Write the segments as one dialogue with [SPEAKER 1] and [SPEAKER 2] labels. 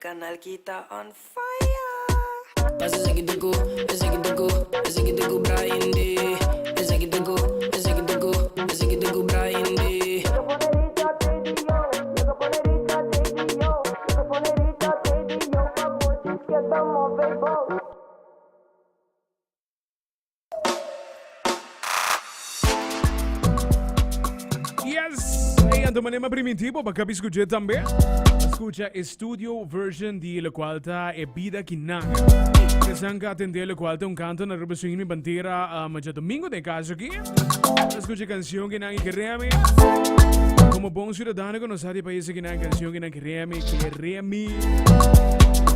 [SPEAKER 1] Kanal kita on fire.
[SPEAKER 2] Passa esse aqui do esse aqui do Brian D. Esse aqui do Brian D.
[SPEAKER 3] Yes! E anto manema primitivo para capisco je também. Escucha studio version di la qualta e bida kinanga. Que sanga atender la qualta un canto na ruba swing mi bandiera ma già domingo de caso aqui. Escucha canção que não queremos. Como bom cidadão que nós sabe país que não canção que não queremos.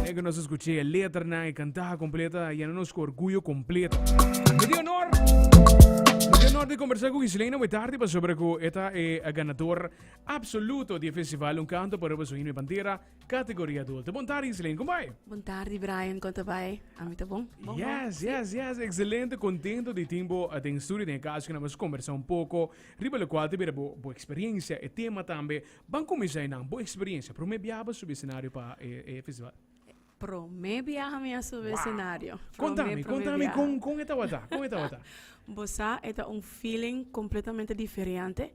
[SPEAKER 3] É que nós escutei a letra na cantar completa e não nos orgulho completo. Me dio honor. De conversar com Islena muito tarde para sobre que esta é a ganador absoluto do festival um canto para o Swing Bandeira categoria adulta. Bom tarde Islena, como vai?
[SPEAKER 4] Bom tarde Brian, conta vai? A mim tá bom?
[SPEAKER 3] Yes, excelente, contento de tempo a tem estúdio em casa que nós conversar pouco, riba lo qual teve boa experiência e tema também. Vamos começar na boa experiência, para me viajar sobre o cenário para o festival.
[SPEAKER 4] Pro me viaja sobre o cenário.
[SPEAKER 3] Contame com esta wata.
[SPEAKER 4] Bossa é feeling completamente diferente.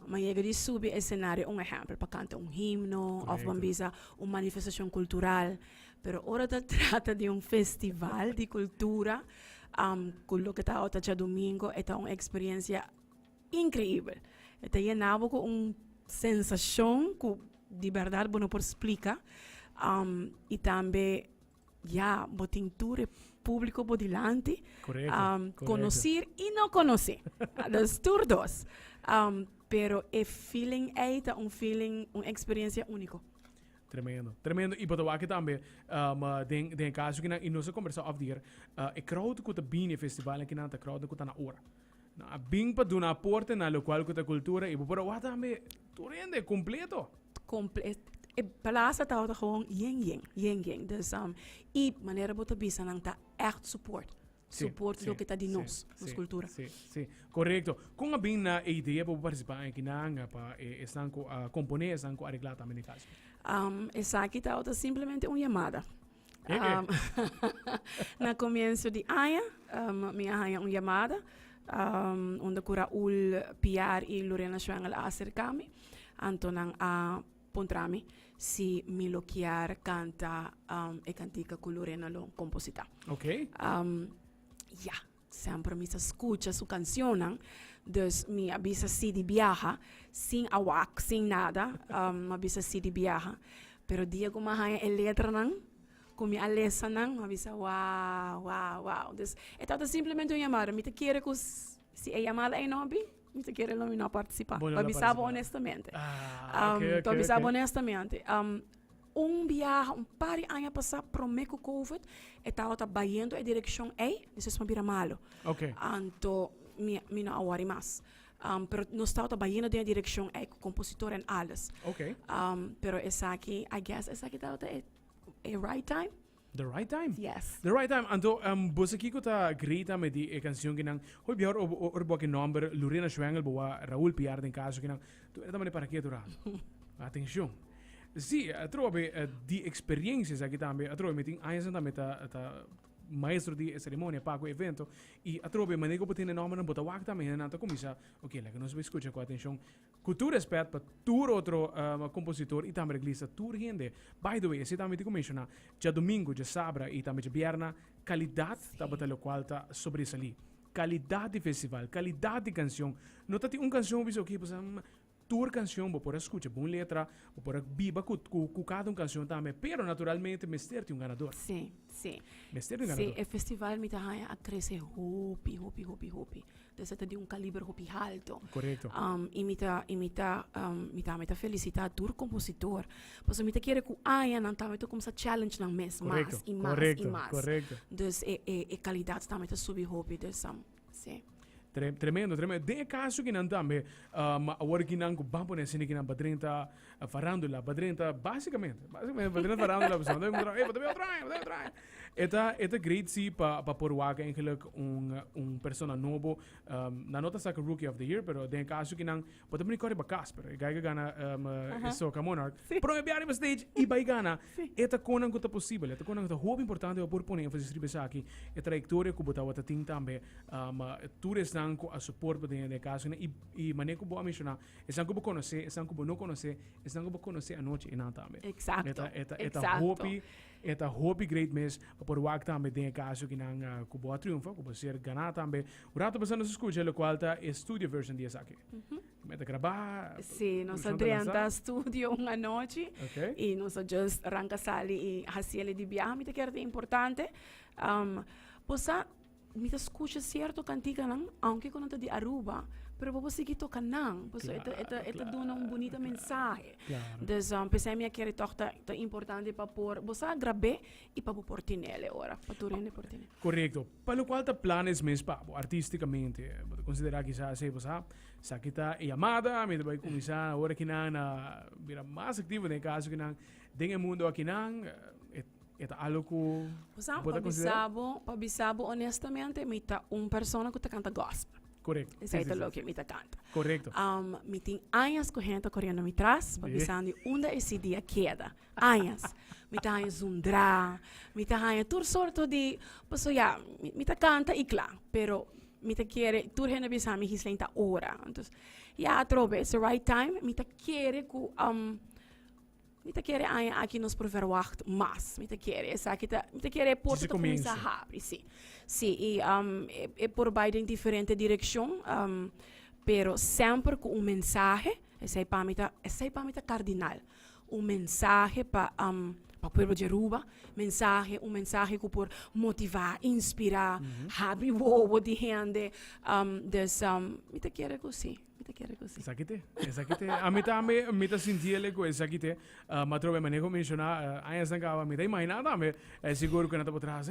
[SPEAKER 4] Mas chega de subir o cenário, exemplo, para cantar himno, ou para manifestação cultural. Pero ora trata de festival de cultura, com o que está até domingo, é uma experiência incrível. Está llenado com sensação que de verdade não posso explicar. E também botintura público por delante, conhecer e não conhecer, dos turdos, pero o feeling é feeling, uma experiência única.
[SPEAKER 3] Tremendo. E para aqui também, tem caso que nós conversamos off dia, o crowd que está bem no festival, que não está crowd que está na hora. Bem para dar aporte na local que está cultura e para o também tu rende completo.
[SPEAKER 4] E palasa tao gewoon yeng. Dus e maneira bota bisa nang ta echt support. Support do que tá de nós, nossa cultura.
[SPEAKER 3] Sim, correto. Com a bem na ideia para participar em que nanga para estão componer, estão arreglar também em casa.
[SPEAKER 4] Essa aqui tá simplesmente uma chamada. Na começo de aia, minha rainha uma chamada, onde cura ul PR e Lorena Schwengel acercami, antonang a pontrami si Milo Chiar canta e cantica con Lorena lo composita.
[SPEAKER 3] Ok.
[SPEAKER 4] Sempre mi escucha su canción, dus mi avisa si di viaja, sin awak, sin nada, avisa si di viaja. Pero dia ko mahaya e letra nang, kung mi alesa nang, avisa wow. Dus ito simplesmente uma chamada, mi te quiere que si é chamada é nobi, mi te quiere não participar. Avisava honestamente. Avisava honestamente. Viagem, par de anos passar pro meio COVID, estava baiando a direção isso é uma malo.
[SPEAKER 3] Ok.
[SPEAKER 4] Anto, mi não awari mais. Pero nós estava baiando a direção com compositor e alles.
[SPEAKER 3] Ok.
[SPEAKER 4] Pero essa aqui, I guess, essa aqui estava right time.
[SPEAKER 3] The right time?
[SPEAKER 4] Yes.
[SPEAKER 3] The right time. Anto, bosa kiko ta grita me di canción que nang hoy biar orbo que nombre Lorena Schwengel boa Raúl Piar den caso que nang tu era também para que tu atenção. Sì, trovo di experiências aqui também, trovo meeting anos também ta maestro di cerimônia para o evento e trovo manego para ter nome não botar wak também não tá começa, ok, lá que nós vamos escutar com atenção, com tu respeito para tu outro compositor e também reglista tu gente. By the way, se também te começa já domingo, já sábado e também já vierna, qualidade tá botar o qual tá sobressalir, qualidade de festival, qualidade de canção, não tá tem canção visto aqui, tour canção, vou por escutar, boa letra, vou por biba com cada canção também, pero naturalmente mestre tem ganador.
[SPEAKER 4] Sim.
[SPEAKER 3] Mestre tem ganador.
[SPEAKER 4] Sim, o festival me tá a crescer hopi. Dessa de calibre hopi alto.
[SPEAKER 3] Correto.
[SPEAKER 4] E me tá felicitar tour compositor, pois me tá querer que não tá me como essa challenge não mês, mais e mais.
[SPEAKER 3] Correto.
[SPEAKER 4] Dus qualidade tá me tá subir hopi, dus sim.
[SPEAKER 3] Tremendo. De caso que não também, agora que não bampo nesse que não badrenta farandula, basicamente badrenta farandula, pessoal, podemos try. Eta great si pa porwaka eigenlijk persona novo, na nota sa rookie of the year, pero de caso que não podemos nem correr bakas, pero gaiga gana isso ka monarch. Pero me biari stage e vai gana. Eta konan ko ta possível, eta konan ta hoop importante por poner ênfase ribe aqui. E trajectória ko bota wata ting tambe, tours nan ko a support de caso e maneco boa mencionar. Esan ko conhecer, esan ko não conhecer, esan ko conhecer a noite e não tambe.
[SPEAKER 4] Exacto.
[SPEAKER 3] Eta hopi great miss por wak tambe de caso que não ko boa triunfo, ko ser ganar tambe. O rato passando se escuta lo qual ta studio version de aqui. Meta gravar.
[SPEAKER 4] Sim, nós adianta studio uma noite e nós just arranca sali e haciele di viaje, que é importante. Posa me escuta certo cantica não, aunque quando de Aruba, pero vou seguir tocando não, pois eta dona bonita mensagem. Dus pensei minha que toch tá importante para pôr, você grabe e para pôr tinele ora, para turine por tinele.
[SPEAKER 3] Correcto. Para lo qual ta planes mes pa artisticamente, considerar que já sei você, sa kita llamada, me vai começar agora que na vira mais ativo no caso que não den mundo aqui não eta algo
[SPEAKER 4] pa bisabo honestamente mita persona que canta gospel.
[SPEAKER 3] Correcto.
[SPEAKER 4] Isso é lo que mita canta.
[SPEAKER 3] Correcto.
[SPEAKER 4] Me tem anos correndo correndo me traz, pa bisando onde esse dia queda. Anos. Me tá anos me tá anos tur sorto de, posso já, me tá canta e claro, pero me tá querer tur hena bisami hislenta ora. Então, ja trobe, it's the right time, me tá querer ku Mita quere aqui nos por verwacht mas mita quere essa aqui mita quere porta to começa a abrir sim e por Biden diferente direção pero sempre com mensagem essa é para mita cardinal mensagem para para o povo de Aruba, mensagem que por motivar, inspirar, abrir o ovo de gente, mita quere così.
[SPEAKER 3] Esakite. A mita sentire ko esakite. Ma trove manego mencionar, ai sanga mita imaginada me seguro que não tá por trás.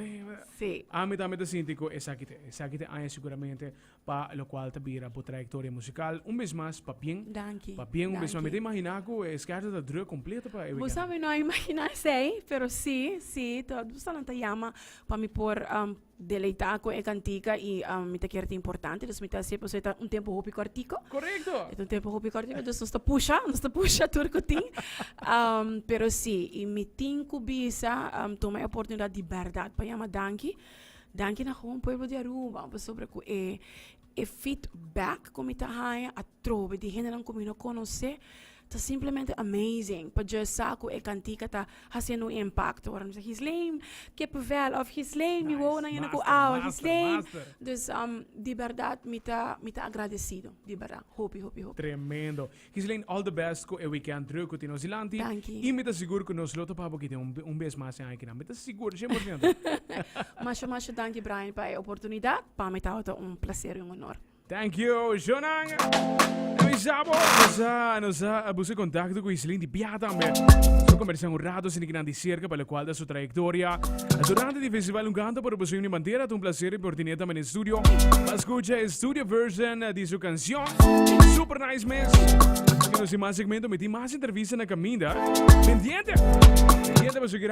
[SPEAKER 4] Sim.
[SPEAKER 3] A mita senti ko esakite. Esakite ai seguramente pa lo qual tabira por trayectoria musical. Vez mais pa bien. Pa bien vez mais mita imaginar ko escarta da druk completo pa.
[SPEAKER 4] Você sabe não imaginar sei, pero sim, todo só te chama para me por deleitar com a cantica e me te quer importante, dus me te sempre você tempo hopi cortico.
[SPEAKER 3] Correcto.
[SPEAKER 4] É tempo hopi cortico, dus nós te puxa turco tim. Pero sim, e me tin cubisa tomei a oportunidade de verdade para chamar danki na gewoon povo de Aruba, sobre ku e feedback como tá haia a trove de gente não como não conhece. Tá simplesmente amazing. Para já saco e cantica tá fazendo impacto. Agora, Gislaine, que pavel of Gislaine, eu vou na minha coa, Gislaine. Dus, de verdade, me tá agradecido. De verdade. Hope.
[SPEAKER 3] Tremendo. Gislaine, all the best ko e weekend terug ko Tino Zilanti. E me tá seguro que nós loto para porque tem vez mais aqui na. Me tá seguro, 100%.
[SPEAKER 4] Mas danke Brian para a oportunidade. Para me tá prazer e honor.
[SPEAKER 3] Thank you, Jonang. Nos ha abuso contacto con Gislaine di Piata. Sto conversando un rato sin grandi cerca per la quale da sua trayectoria. Durante il festival un canto per posizione di bandiera, un piacere per tenere in studio. Ma escucha il studio version di sua canzone. Super nice mix. Que nos más segmento metí más entrevistas na caminda. Pendiente para seguir